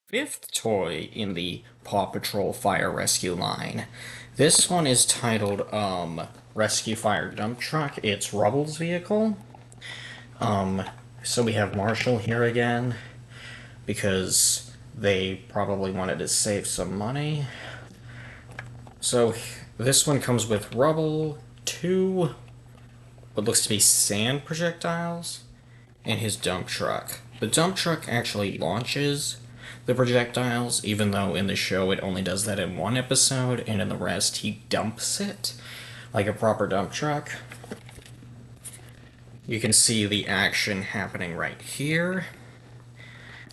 fifth toy in the Paw Patrol Fire Rescue line. This one is titled Rescue Fire Dump Truck. It's Rubble's vehicle. Um, so we have Marshall here again because they probably wanted to save some money. So this one comes with Rubble, two what looks to be sand projectiles, and his dump truck. The dump truck actually launches the projectiles, even though in the show it only does that in one episode, and in the rest he dumps it like a proper dump truck. You can see the action happening right here.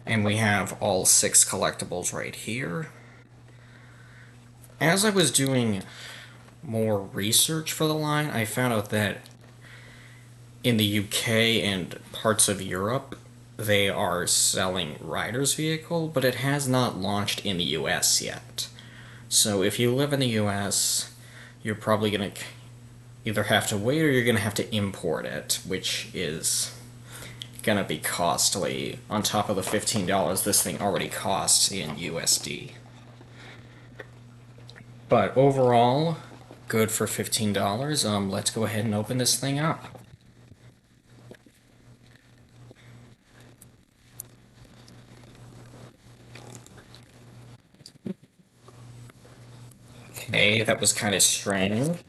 And we have all 6 collectibles right here. As I was doing more research for the line, I found out that in the UK and parts of Europe, they are selling Ryder's vehicle, but it has not launched in the US yet. So if you live in the US, you're probably going to either have to wait or you're going to have to import it, which is going to be costly on top of the $15 this thing already costs in USD. But overall, good for $15. Let's go ahead and open this thing up. Okay, that was kind of strange.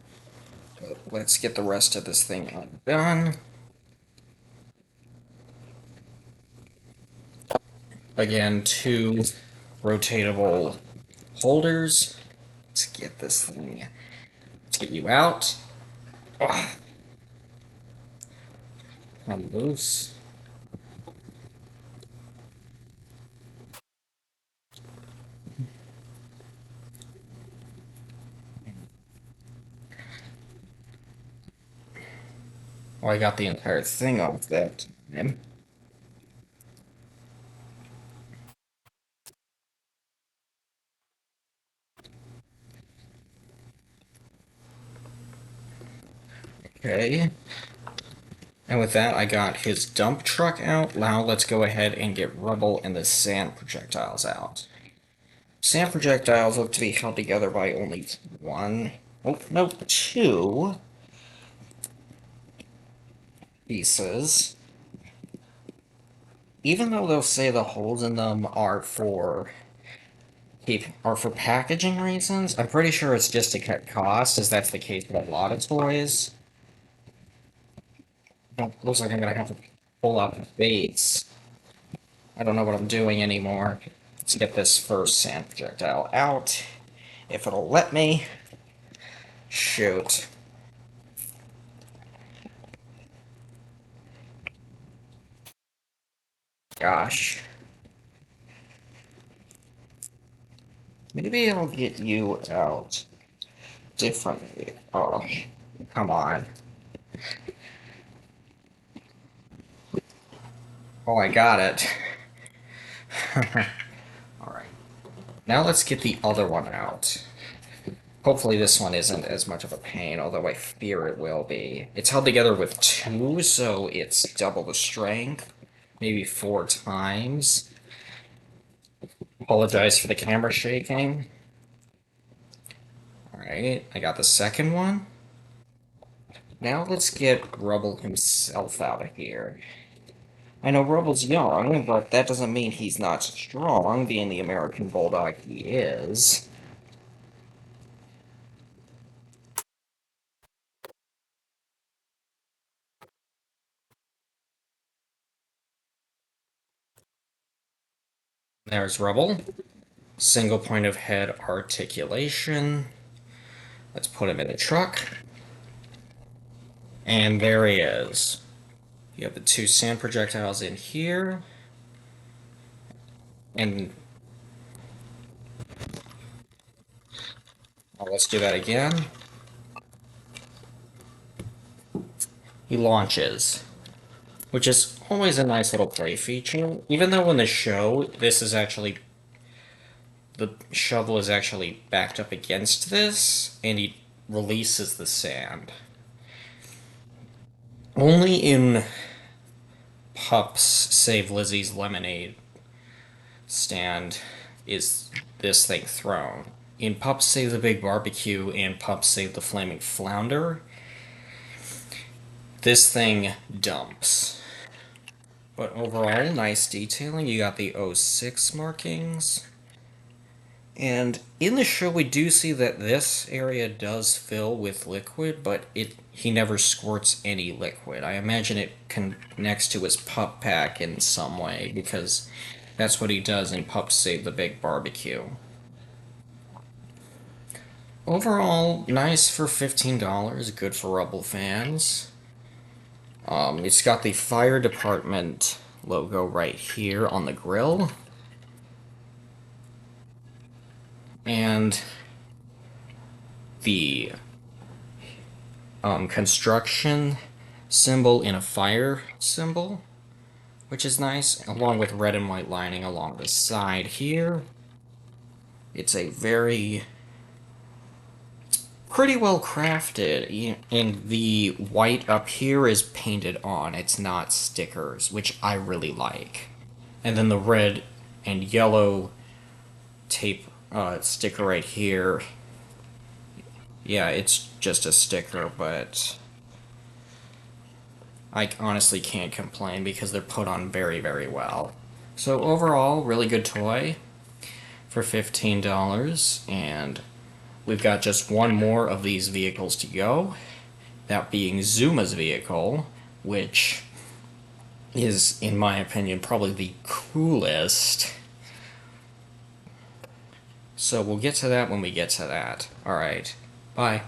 But let's get the rest of this thing undone. Again, 2 rotatable holders. Let's get this thing. Let's get you out. Oh, I'm loose. Oh, I got the entire thing off that time. Okay. And with that, I got his dump truck out. Now let's go ahead and get Rubble and the sand projectiles out. Sand projectiles look to be held together by only one, oh, no, 2 pieces. Even though they'll say the holes in them are for packaging reasons, I'm pretty sure it's just to cut costs, as that's the case with a lot of toys. Looks like I'm gonna have to pull out the base. I don't know what I'm doing anymore. Let's get this first sand projectile out, if it'll let me. Shoot. Gosh. Maybe I'll get you out differently. Oh, come on. Oh, I got it. Alright. Now let's get the other one out. Hopefully this one isn't as much of a pain, although I fear it will be. It's held together with 2, so it's double the strength. Maybe 4 times. Apologize for the camera shaking. Alright, I got the second one. Now let's get Rubble himself out of here. I know Rubble's young, but that doesn't mean he's not strong, being the American Bulldog he is. There's Rubble. Single point of head articulation. Let's put him in the truck. And there he is. You have the 2 sand projectiles in here. And let's do that again. He launches, which is always a nice little play feature. Even though in the show, the shovel is actually backed up against this, and he releases the sand. Only in Pups Save Lizzie's Lemonade stand is this thing thrown. In Pups Save the Big Barbecue and Pups Save the Flaming Flounder, this thing dumps. But overall, nice detailing. You got the 06 markings. And in the show, we do see that this area does fill with liquid, but he never squirts any liquid. I imagine it connects to his pup pack in some way, because that's what he does in Pups Save the Big Barbecue. Overall, nice for $15, good for Rubble fans. It's got the fire department logo right here on the grill. And the construction symbol in a fire symbol, which is nice, along with red and white lining along the side here. It's a pretty well crafted, and the white up here is painted on. It's not stickers, which I really like. And then the red and yellow tape sticker right here, yeah, it's just a sticker, but I honestly can't complain because they're put on very, very well. So overall, really good toy for $15, and we've got just one more of these vehicles to go, that being Zuma's vehicle, which is, in my opinion, probably the coolest. So we'll get to that when we get to that. Alright, bye.